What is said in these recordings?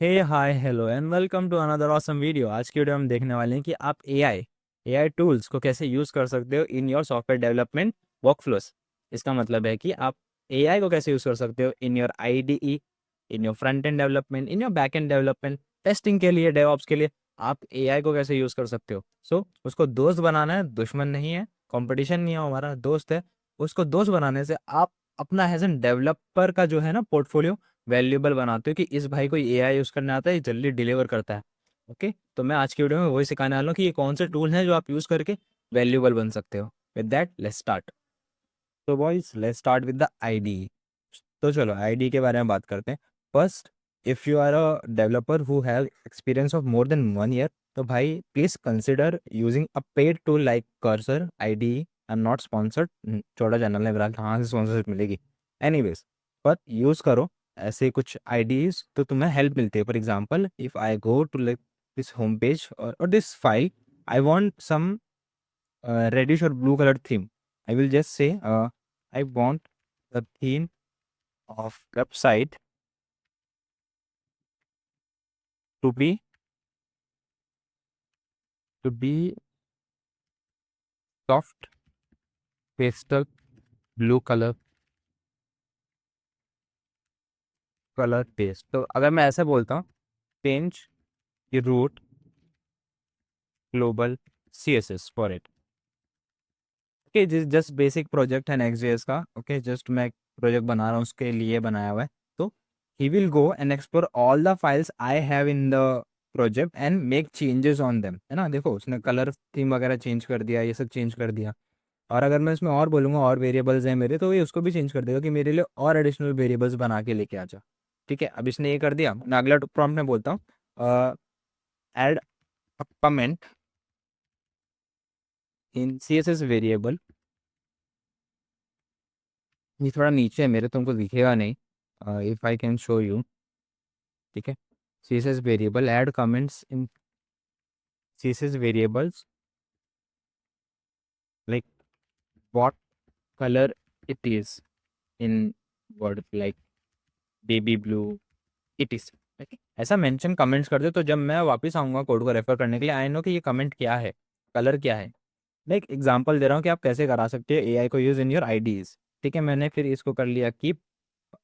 Hey hi hello and welcome to another awesome video. आज की video हम देखने वाले हैं कि आप एआई टूल्स को कैसे यूज़ कर सकते हो इन योर सॉफ्टवेयर डेवलपमेंट वर्कफ्लोस। इसका मतलब है कि आप एआई को कैसे यूज़ कर सकते हो in your IDE, in your front end development, in your back and development, testing के लिए, डेवऑप्स के लिए आप एआई को कैसे यूज़ कर सकते हो। उसको दोस्त बनाना है, दुश्मन नहीं है, कंपटीशन नहीं है, हमारा दोस्त है। उसको दोस्त बनाने से आप अपना एज एन डेवलपर का जो है ना पोर्टफोलियो वैल्यूएबल बनाते हो कि इस भाई को एआई यूज़ करना आता है, ये जल्दी डिलीवर करता है। ओके, तो मैं आज की वीडियो में वही सिखाने वाला हूँ कि ये कौन से टूल हैं जो आप यूज़ करके वैल्यूएबल बन सकते हो। With that let's start. तो boys let's start with the IDE. तो चलो आईडी के बारे में बात करते हैं। First, if you are a developer who have experience of more than 1 year, तो भाई please consider using a paid tool like Cursor IDE. I am not sponsored, छोटा चैनल है मेरा, कहाँ से स्पॉन्सरशिप मिलेगी। एनीवेज, पर यूज़ करो ऐसे कुछ आईडीज तो तुम्हें हेल्प मिलती है। For example, if I go to like this home page or this file, I want some reddish or blue colored theme. I will just say, I want the theme of website to be soft pastel blue color paste। तो अगर मैं ऐसे बोलता हूँ, change the root global css for it। Okay, just basic project है Next.js का। Okay, just मैं project बना रहा हूँ, उसके लिए बनाया हुआ है। तो he will go and explore all the files I have in the project and make changes on them. है ना, देखो उसने कलर थीम वगैरह चेंज कर दिया, ये सब चेंज कर दिया। और अगर मैं इसमें और बोलूँगा और वेरिएबल्स हैं मेरे, तो ये उसको भी चेंज कर देगा कि मेरे लिए और एडिशनल वेरिएबल्स बना के लेके आ जा। ठीक है, अब इसने ये कर दिया। मैं अगला प्रॉम्प्ट में बोलता हूँ, add a comment in C S S variable. ये थोड़ा नीचे है मेरे, तुमको दिखेगा नहीं। If I can show you. ठीक है, C S S variable add comments in C S S variables like what colour it is in word like baby blue it is. ऐसा मेंशन कमेंट्स कर दो, तो जब मैं वापस आऊँगा कोड को रेफर करने के लिए, आई नो कि ये कमेंट क्या है, कलर क्या है। मैं एक एग्जांपल दे रहा हूँ कि आप कैसे करा सकते हो एआई को यूज़ इन योर आईडीज। ठीक है, मैंने फिर इसको कर लिया कीप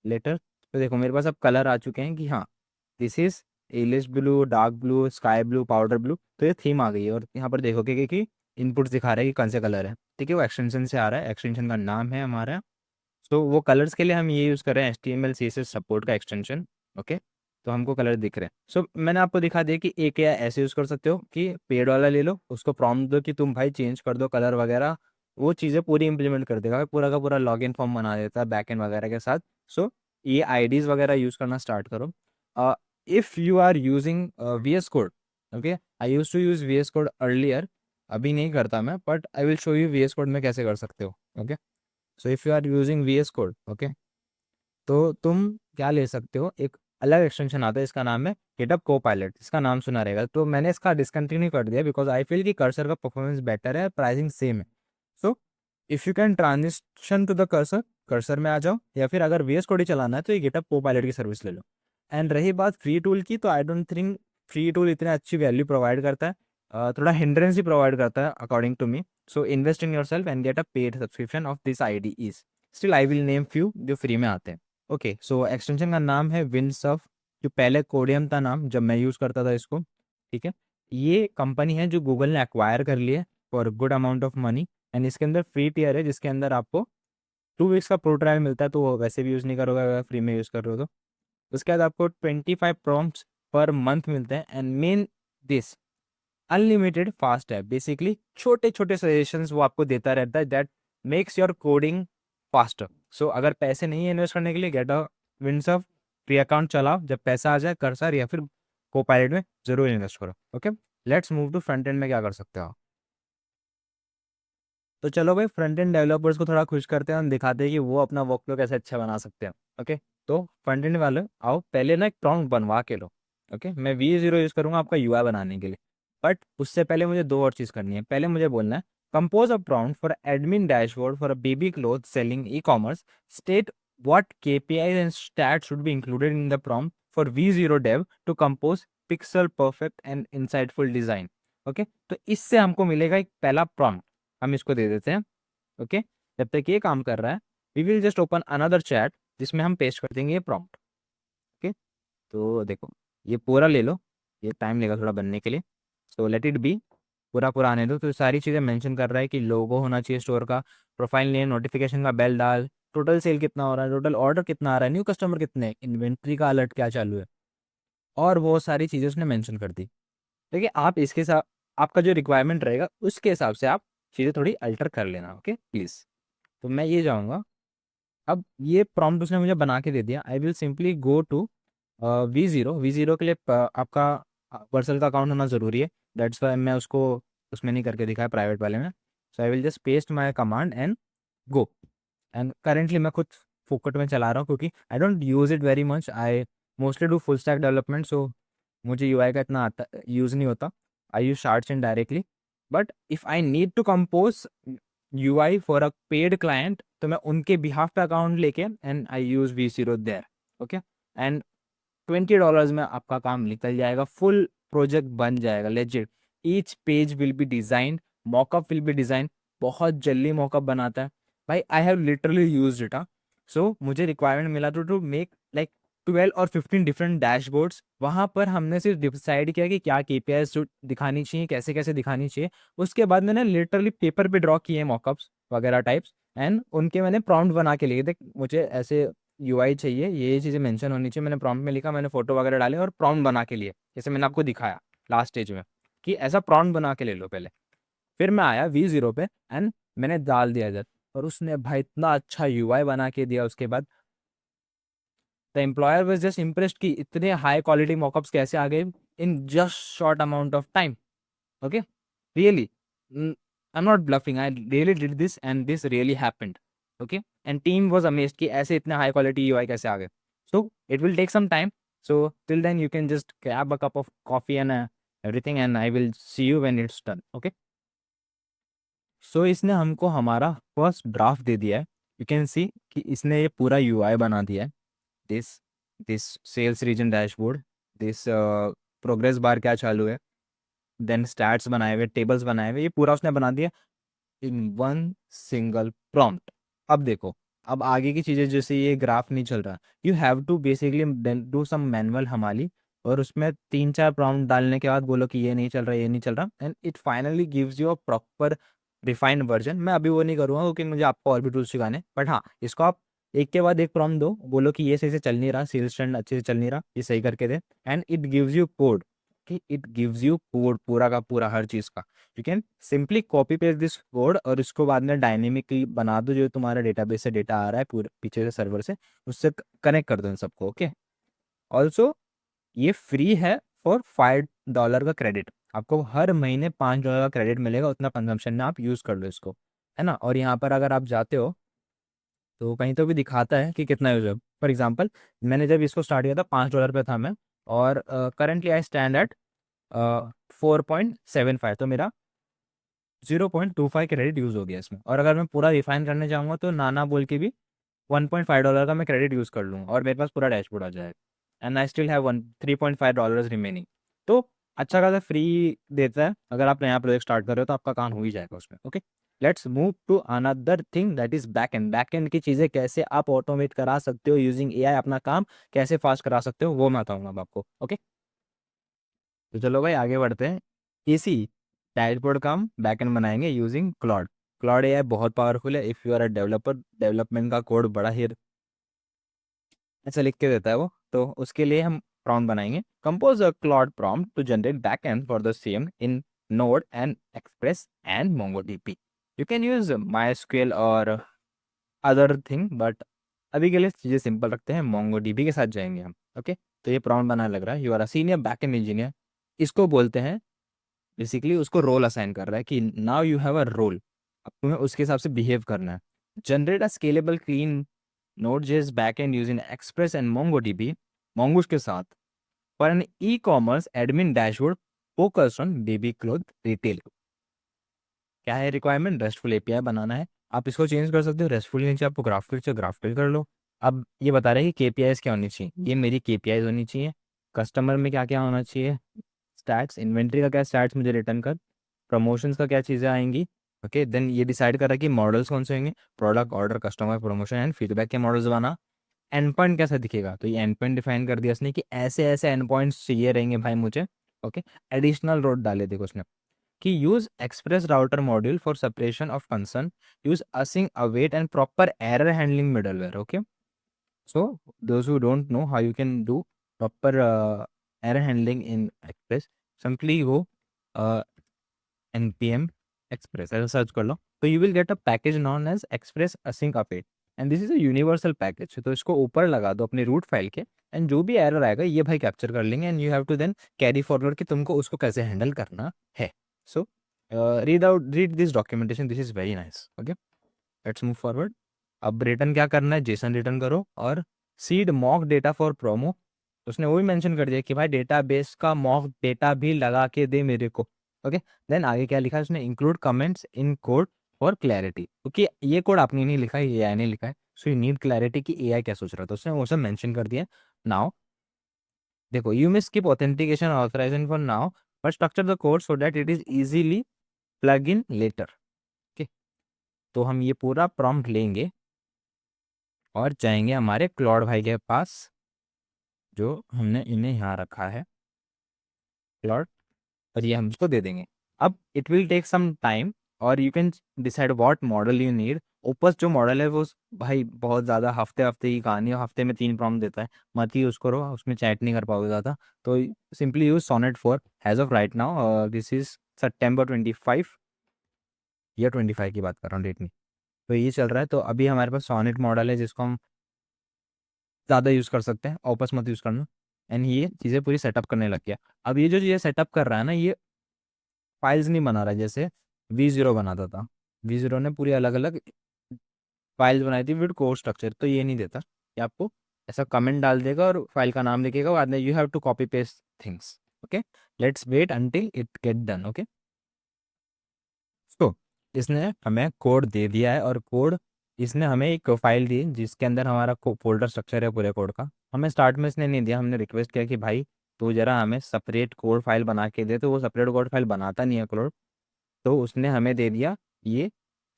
लेटर। तो देखो मेरे पास अब कलर आ चुके हैं कि हाँ, this is Alice blue, dark blue, sky blue, powder blue. तो ये थीम आ गई है और यहाँ पर देखोगे कि इनपुट्स दिखा रहा है कि कौन से कलर है। ठीक है, वो एक्सटेंशन से आ रहा है, एक्सटेंशन का नाम है हमारा। सो वो कलर्स के लिए हम ये यूज़ कर रहे हैं HTML CSS सपोर्ट का एक्सटेंशन। ओके, तो हमको कलर दिख रहे हैं। मैंने आपको दिखा दिया कि एक या ऐसे यूज़ कर सकते हो कि पेड वाला ले लो, उसको प्रॉम्प्ट दो कि तुम भाई चेंज कर दो कलर वगैरह, वो चीज़ें पूरी इंप्लीमेंट कर देगा, पूरा का पूरा लॉगिन फॉर्म बना देता है बैकएंड वगैरह के साथ। सो ये आईडीज वगैरह यूज़ करना स्टार्ट करो। If you are using VS code, okay, I use to use VS code earlier, अभी नहीं करता मैं, but I will show you VS code में कैसे कर सकते हो। Okay, so if you are using VS code, okay, तो तुम क्या ले सकते हो, एक अलग एक्सटेंशन आता है, इसका नाम है गिटहब कोपायलट। इसका नाम सुना रहेगा, तो मैंने इसका डिसकंटिन्यू कर दिया बिकॉज आई फील कि कर्सर का परफॉर्मेंस बेटर है, प्राइसिंग सेम है। So if you can transition to the cursor, cursor में आ जाओ, या फिर अगर VS कोड ही चलाना है तो ये गिटहब कोपायलट की सर्विस ले लो। एंड रही बात फ्री टूल की, तो I don't think free tool इतने अच्छी वैल्यू प्रोवाइड करता है, थोड़ा हिंड्रेंस ही प्रोवाइड करता है according to me. So invest in your self and get a paid subscription of this IDEs। Still I will name few जो फ्री में आते हैं। ओके, सो एक्सटेंशन का नाम है विंडसर्फ, जो पहले कोडियम था नाम जब मैं यूज़ करता था इसको। ठीक है, ये कंपनी है जो गूगल ने एक्वायर कर ली है for good amount of money. And इसके अंदर फ्री टियर है जिसके अंदर आपको 2 वीक्स का प्रो ट्रायल मिलता है, तो वो वैसे भी यूज़ नहीं करोगे अगर फ्री में यूज़ कर रहे हो तो। उसके बाद आपको 25 प्रॉम्प्ट्स पर मंथ मिलते हैं। And man this unlimited fast है, बेसिकली छोटे छोटे सजेशंस वो आपको देता रहता है that makes your coding faster. So अगर पैसे नहीं है इन्वेस्ट करने के लिए, get a Windsurf free account चलाओ, जब पैसा आ जाए कर्सर या फिर कोपायलट में जरूर इन्वेस्ट करो। Okay, let's move to front end में क्या कर सकते हो। तो चलो भाई, फ्रंट एंड डेवलपर्स को थोड़ा खुश करते हैं, हम दिखाते हैं कि वो अपना वर्कफ्लो कैसे अच्छा बना सकते हैं। ओके, तो फ्रंट एंड वाले आओ, पहले ना एक प्रॉम्प्ट बनवा के लो। ओके, मैं V0 यूज़ करूंगा आपका UI बनाने के लिए, बट उससे पहले मुझे दो और चीज़ करनी है। पहले मुझे बोलना है compose a prompt for admin dashboard for a baby cloth selling e commerce, state what KPIs and stats should be included in the prompt for V0 dev to compose pixel perfect and insightful design. Okay, तो इससे हमको मिलेगा एक पहला prompt, हम इसको दे देते हैं। ओके, जब तक ये काम कर रहा है we will just open another chat जिसमें हम पेस्ट कर देंगे ये प्रॉम्प्ट। ओके, तो देखो ये पूरा ले लो, ये टाइम लेगा थोड़ा बनने के लिए, सो लेट इट बी। पूरा पूरा आने दो। तो सारी चीज़ें मेंशन कर रहा है कि लोगो होना चाहिए स्टोर का, प्रोफाइल नेम, नोटिफिकेशन का बेल डाल, टोटल सेल कितना हो रहा है, टोटल ऑर्डर कितना आ रहा है, न्यू कस्टमर कितने, इन्वेंट्री का अलर्ट क्या चालू है, और वो सारी चीज़ें उसने मेंशन कर दी। देखिए आप इसके साथ आपका जो रिक्वायरमेंट रहेगा उसके हिसाब से आप चीज़ें थोड़ी अल्टर कर लेना। Okay please. तो मैं ये जाऊँगा, अब ये प्रॉम्प्ट उसने मुझे बना के दे दिया। I will simply go to V0 के लिए आपका पर्सनल का अकाउंट होना ज़रूरी है, दैट्स वाई मैं उसको उसमें नहीं करके दिखाया, प्राइवेट वाले में। So I will just paste my command and go. And currently मैं खुद फोकट में चला रहा हूँ क्योंकि I don't use it very much, I mostly do full stack development, so मुझे यूआई का इतना आता यूज़ नहीं होता, I use shorts in directly. But if I need to compose UI for a paid client तो मैं उनके behalf पे अकाउंट लेके and I use V0 there. Okay, and $20 में आपका काम निकल जाएगा, फुल प्रोजेक्ट बन जाएगा legit. Each page will be designed, mockup will be design, बहुत जल्दी मॉकअप बनाता है भाई। I have literally use it. So मुझे रिक्वायरमेंट मिला टू मेक लाइक 12 और 15 डिफरेंट डैशबोर्ड्स। वहाँ पर हमने सिर्फ डिसाइड किया कि क्या KPIs जो दिखानी चाहिए, कैसे कैसे दिखानी चाहिए। उसके बाद मैंने लिटरली पेपर पे ड्रॉ किए मॉकअप्स वगैरह टाइप्स, एंड उनके मैंने प्रॉम्प्ट बना के लिए, देख मुझे ऐसे यूआई चाहिए, ये चीज़ें मेंशन होनी चाहिए, मैंने प्रॉम्प्ट में लिखा, मैंने फोटो वगैरह डाले और प्रॉम्प्ट बना के लिए, जैसे मैंने आपको दिखाया लास्ट स्टेज में कि ऐसा प्रॉम्प्ट बना के ले लो पहले। फिर मैं आया V0 पे एंड मैंने डाल दिया इधर, और उसने भाई इतना अच्छा यूआई बना के दिया। उसके बाद the employer was just impressed कि इतने हाई क्वालिटी मॉकअप्स कैसे आ गए in just short amount of time. Okay, really, I am not bluffing, I really did this and this really happened. Okay, and team was amazed कि ऐसे इतने high quality UI कैसे आ गए। So it will take some time, so till then you can just grab a cup of coffee and everything and I will see you when it's done. Okay, so इसने हमको हमारा first draft दे दिया है। You can see कि इसने ये पूरा UI बना दिया है। This this sales region dashboard, this progress bar क्या चालू है, देन स्टैट्स बनाए हुए, टेबल्स बनाए हुए, ये पूरा उसने बना दिया इन वन सिंगल प्रॉम्प्ट। अब देखो, अब आगे की चीज़ें, जैसे ये ग्राफ नहीं चल रहा, you have to basically do some manual हमारी, और उसमें 3-4 प्रॉम्प्ट डालने के बाद बोलो कि ये नहीं चल रहा, ये नहीं चल रहा, and it finally gives you a proper refined version. मैं अभी वो नहीं करूँगा क्योंकि मुझे आपको और भी टूल्स सिखाने, बट हाँ, इसको आप एक के बाद एक प्रॉम्प्ट दो, बोलो कि ये सही से चल नहीं रहा, सेल्स ट्रेंड अच्छे से चल नहीं रहा, ये सही करके दे, and it gives you code, कि इट गिव्स यू कोड पूरा का पूरा हर चीज़ का। You can simply copy paste this code और इसको बाद में डायनेमिकली बना दो, जो तुम्हारा डेटाबेस से डेटा आ रहा है पूरे पीछे से सर्वर से, उससे कनेक्ट कर दो इन सबको। ओके, ऑल्सो ये फ्री है फॉर $5 का क्रेडिट, आपको हर महीने $5 का क्रेडिट मिलेगा, उतना कंजम्पशन में आप यूज़ कर लो इसको, है ना। और यहाँ पर अगर आप जाते हो तो कहीं तो भी दिखाता है कि कितना यूज है। फॉर एग्जाम्पल, मैंने जब इसको स्टार्ट किया था $5 पे था मैं, और करेंटली आई स्टैंड एट 4.75, तो मेरा 0.25 क्रेडिट यूज़ हो गया इसमें। और अगर मैं पूरा रिफाइन करने जाऊँगा तो नाना बोल के भी $1.5 का मैं क्रेडिट यूज़ कर लूँगा और मेरे पास पूरा डैशबोर्ड आ जाएगा, and I still have one $3.5 remaining. तो अच्छा खासा फ्री देता है, अगर आप नया प्रोजेक्ट स्टार्ट कर रहे हो तो आपका काम हो ही जाएगा उसमें। Okay, let's move to another thing that is back end की चीज़ें कैसे आप ऑटोमेट करा सकते हो यूजिंग एआई, अपना काम कैसे फास्ट करा सकते हो वो मैं बताऊंगा अब आपको। ओके, तो चलो भाई आगे बढ़ते हैं। इसी डैशबोर्ड का हम बैकएंड बनाएंगे यूजिंग क्लॉड। क्लॉड एआई बहुत पावरफुल है, if you are a developer, development का कोड बड़ा ही ऐसा लिख के देता है वो, तो उसके लिए हम प्रॉम्प्ट बनाएंगे। Compose a Claude prompt to generate backend for the same in node and express and MongoDB. You can use MySQL और अदर थिंग, बट अभी के लिए चीज़ें सिंपल रखते हैं, मोंगोडीबी के साथ जाएंगे हम। ओके, तो ये प्रॉम्प्ट बनाने लग रहा है, you are a senior backend engineer, इसको बोलते हैं बेसिकली, उसको रोल असाइन कर रहा है कि now you have a role, अब तुम्हें उसके हिसाब से बिहेव करना है। Generate a scalable clean Node.js backend using Express and MongoDB, Mongoose के साथ, for an e-commerce admin dashboard focused on baby cloth retail। क्या है रिक्वायरमेंट? रेस्टफुल एपीआई बनाना है। आप इसको चेंज कर सकते हो, रेस्टफुल नीचे आपको ग्राफिकल चाहिए, ग्राफिकल कर लो। अब ये बता रहा है कि केपीआईज क्या होनी चाहिए, ये मेरी केपीआईज होनी चाहिए। कस्टमर में क्या क्या होना चाहिए, स्टैट्स, इन्वेंट्री का क्या स्टैट्स मुझे रिटर्न कर, प्रमोशंस का क्या चीज़ें आएंगी। ओके, देन ये डिसाइड करा कि मॉडल्स कौन से होंगे, product, order, customer, promotion and feedback के मॉडल्स बना। एंड पॉइंट कैसा दिखेगा, तो ये एंड पॉइंट डिफाइन कर दिया उसने कि ऐसे ऐसे एंड पॉइंट्स चाहिए रहेंगे भाई मुझे। ओके, एडिशनल रोड डाले देखो उसने कि use express router module for separation of concern, use using await and proper error handling middleware. Okay, so those who don't know how you can do proper error handling in Express, simply go uh, npm express ऐसा search कर लो, तो you will get a package known as express async await and this is a universal package। तो इसको ऊपर लगा दो अपनी root file के एंड जो भी एरर आएगा ये भाई कैप्चर कर लेंगे and you have to then carry forward कि तुमको उसको कैसे हैंडल करना है। So read this documentation, this is very nice. Okay, let's move forward. अब रिटर्न क्या करना है, जेसन रिटर्न करो और seed mock data for promo. उसने वो भी मेंशन कर दिया कि भाई डेटाबेस का मॉक डेटा भी लगा के दे मेरे को। ओके, देन आगे क्या लिखा है उसने, include comments in code for clarity, क्योंकि ये कोड आपने नहीं लिखा है, ये एआई ने लिखा है। सो यू नीड क्लैरिटी कि एआई क्या सोच रहा था, उसने वो सब मेंशन कर दिया। नाउ देखो, you may skip authentication authorization for now but structure the code so that it is easily plug in later. Okay, तो हम ये पूरा प्रॉम्प्ट लेंगे और जाएंगे हमारे क्लॉड भाई के पास जो हमने इन्हें यहाँ रखा है, क्लॉड, और ये हम इसको दे देंगे। अब it will take some time और you can decide what model you need. Opus जो मॉडल है वो भाई बहुत ज़्यादा हफ्ते हफ्ते की कहानी है, हफ्ते में 3 प्रॉम्प्ट देता है, मत यूज़ करो, उसमें चैट नहीं कर पाओगे ज़्यादा। तो simply use Sonnet 4 as of right now, this is September 25 या 25 की बात कर रहा हूँ, डेट नहीं। तो ये चल रहा है, तो अभी हमारे पास सोनेट मॉडल है जिसको हम ज़्यादा यूज़ कर सकते हैं, ऑपस मत यूज़ करना। एंड ये चीज़ें पूरी सेटअप करने लग गया। अब ये जो चीज़ें सेटअप कर रहा है ना, ये फाइल्स नहीं बना रहा है जैसे V0 बनाता था। V0 ने पूरी अलग अलग फाइल्स बनाई थी विद कोड स्ट्रक्चर, तो ये नहीं देता, ये आपको ऐसा कमेंट डाल देगा और फाइल का नाम लिखेगा, बाद में you have to copy paste things. Okay, let's wait until it get done. Okay, तो इसने हमें कोड दे दिया है और कोड इसने हमें एक फाइल दी जिसके अंदर हमारा फोल्डर स्ट्रक्चर है पूरे कोड का। हमें स्टार्ट में इसने नहीं दिया, हमने रिक्वेस्ट किया कि भाई तू जरा हमें सेपरेट कोड फाइल बना के दे, तो वो सेपरेट कोड फाइल बनाता नहीं है कोड। तो उसने हमें दे दिया ये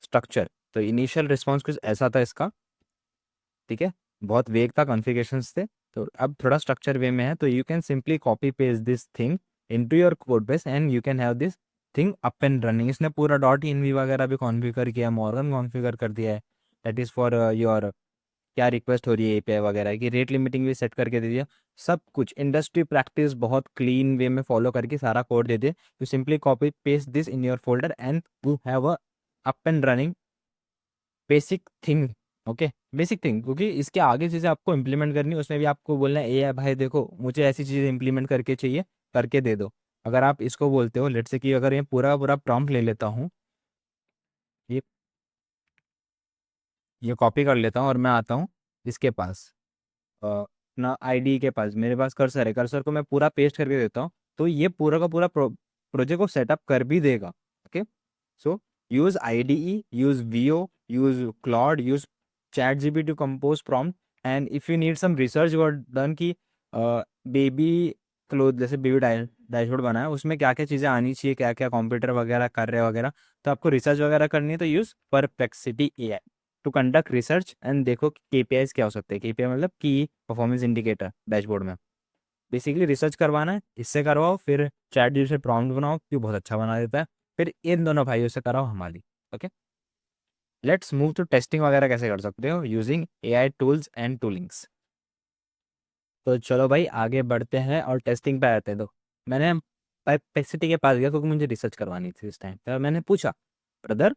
स्ट्रक्चर। तो इनिशियल रिस्पॉन्स कुछ ऐसा था इसका, ठीक है, बहुत वेग था, कॉन्फ़िगरेशंस थे। तो अब थोड़ा स्ट्रक्चर वे में है, तो you can simply copy paste this thing into your code base and you can have this thing up and running. इसने पूरा डॉट इनवी वगैरह भी कॉन्फ़िगर किया, मॉर्गन कॉन्फ़िगर कर दिया है, दैट इज़ फॉर योर क्या रिक्वेस्ट हो रही है एपीआई वगैरह की, रेट लिमिटिंग भी सेट करके दे दिया। सब कुछ इंडस्ट्री प्रैक्टिस बहुत क्लीन वे में फॉलो करके सारा कोड दे दिया। You simply copy paste this in your folder and you have a up and running basic thing. Okay, basic thing, क्योंकि इसके आगे चीज़ें आपको इंप्लीमेंट करनी है, उसमें भी आपको बोलना है ए भाई देखो मुझे ऐसी चीज़ें इंप्लीमेंट करके चाहिए, करके दे दो। अगर आप इसको बोलते हो, लेट्स से कि अगर ये पूरा का पूरा प्रॉम्प्ट ले लेता हूँ, ये ये कॉपी कर लेता हूँ और मैं आता हूँ इसके पास, अपना आईडी के पास, मेरे पास कर्सर है, कर्सर को मैं पूरा पेस्ट करके देता हूँ, तो ये पूरा का पूरा प्रोजेक्ट को सेटअप कर भी देगा। Okay, so use IDE, use VO, use Claude, use ChatGPT to compose prompt, and if you need some research work done कि बेबी क्लोथ जैसे बेबी डैशबोर्ड बना है, उसमें क्या क्या चीज़ें आनी चाहिए, क्या क्या कंप्यूटर वगैरह कर रहे वगैरह, तो आपको रिसर्च वगैरह करनी है तो use perplexity AI to conduct research and देखो KPIs क्या हो सकते हैं। KPI मतलब की परफॉर्मेंस इंडिकेटर डैशबोर्ड में। बेसिकली रिसर्च करवाना है, इससे करवाओ, फिर चैट जी से प्रॉम्प्ट बनाओ क्यों बहुत अच्छा बना देता है, फिर इन दोनों भाइयों से कराओ हमारी। Okay, let's move to testing वगैरह कैसे कर सकते हो using AI tools and toolings. तो चलो भाई आगे बढ़ते हैं और टेस्टिंग पे आते हैं। तो मैंने परप्लेक्सिटी के पास गया क्योंकि मुझे रिसर्च करवानी थी इस टाइम पे, मैंने पूछा ब्रदर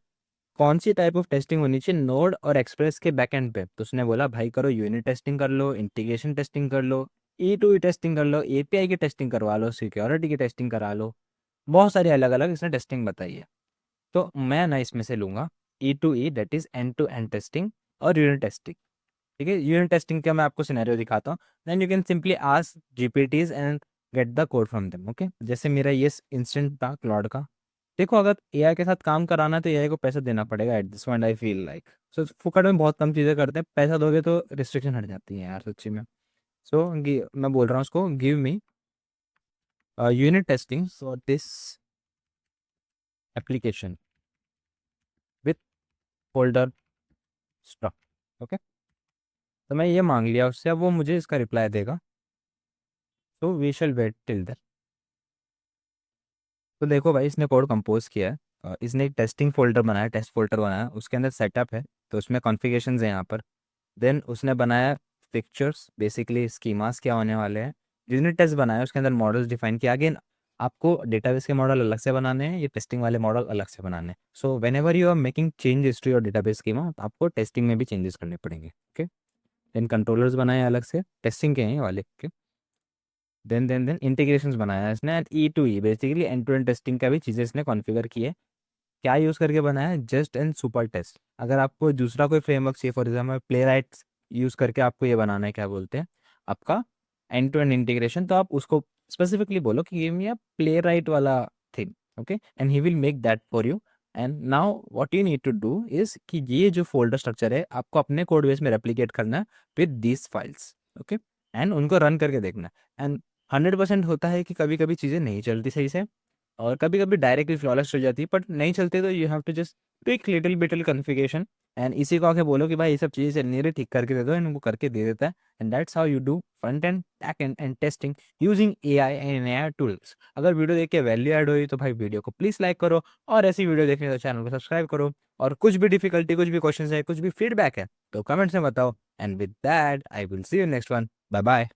कौन सी टाइप ऑफ टेस्टिंग होनी चाहिए नोड और एक्सप्रेस के बैकएंड पे, तो उसने बोला भाई करो यूनिट टेस्टिंग कर लो, इंटीग्रेशन टेस्टिंग कर लो, E2E टेस्टिंग कर लो, API की टेस्टिंग करवा लो, सिक्योरिटी की टेस्टिंग करा लो, बहुत सारी अलग अलग इसने टेस्टिंग बताई है। तो मैं ना इसमें से लूंगा E2E, that is end to end testing और यूनिट टेस्टिंग। ठीक है, यूनिट टेस्टिंग का मैं आपको सिनेरियो दिखाता हूँ, then you can simply ask GPTs and get the code from them. Okay, जैसे मेरा ये इंस्टेंट था क्लॉड का, देखो अगर एआई के साथ काम कराना है तो एआई को पैसा देना पड़ेगा at this point, I feel like. So फुकट में बहुत कम चीज़ें करते हैं, पैसा दोगे तो रिस्ट्रिक्शन हट जाती है यार सच्ची में। सो मैं बोल रहा हूँ उसको, give me unit testing for this application with folder stock. Okay, तो मैं ये मांग लिया उससे, अब वो मुझे इसका रिप्लाई देगा। तो we shall wait till then. तो देखो भाई, इसने कोड कंपोज किया है। इसने एक टेस्टिंग फोल्डर बनाया, टेस्ट फोल्डर बनाया, उसके अंदर सेटअप है, तो उसमें कॉन्फ़िगरेशंस है यहाँ पर। देन उसने बनाया पिक्चर्स, बेसिकली स्कीमास क्या होने वाले हैं। यूनिट टेस्ट बनाया, उसके अंदर मॉडल्स डिफाइन किया। अगेन आपको डेटाबेस के मॉडल अलग से बनाने हैं, ये टेस्टिंग वाले मॉडल अलग से बनाने हैं। So whenever you are making change history और डेटाबेस स्कीमा, तो आपको टेस्टिंग में भी चेंजेस करने पड़ेंगे। ओके, देन कंट्रोलर्स बनाए अलग से, टेस्टिंग के हैं ये वाले। ओके, देन इंटीग्रेशंस बनाया इसने, and E to E basically end to end testing का भी चीज़ें इसने कॉन्फ़िगर की है। क्या यूज़ करके बनाया है? Jest and Supertest. अगर आपको दूसरा कोई फ्रेमवर्क चाहिए, for example Playwright use करके आपको ये बनाना है, क्या बोलते हैं आपका एंड टू एंड इंटीग्रेशन, तो आप उसको स्पेसिफिकली बोलो कि give me a playwright वाला thing. Okay, and he will make that for you. And now what you need to do is कि ये जो फोल्डर स्ट्रक्चर है आपको अपने कोड बेस में रेप्लिकेट करना है with these files. Okay, and उनको रन करके देखना। एंड 100% होता है कि कभी कभी चीज़ें नहीं चलती सही से, और कभी कभी डायरेक्टली फ्लॉलेस हो जाती है, बट नहीं चलते तो you have to just tweak little bit configuration. And इसी को आके बोलो कि भाई ये सब चीज़ें चल नहीं रही, ठीक करके दे दो, एंड उनको करके दे देता है। And that's how you do front end back and testing using AI and AI tools. अगर वीडियो देख के वैल्यू ऐड हुई तो भाई वीडियो को प्लीज़ लाइक करो, और ऐसी वीडियो देखने तो चैनल को सब्सक्राइब करो। और कुछ भी डिफिकल्टी, कुछ भी क्वेश्चन है, कुछ भी फीडबैक है, तो कमेंट्स में बताओ। And with that I will see you next one. Bye bye.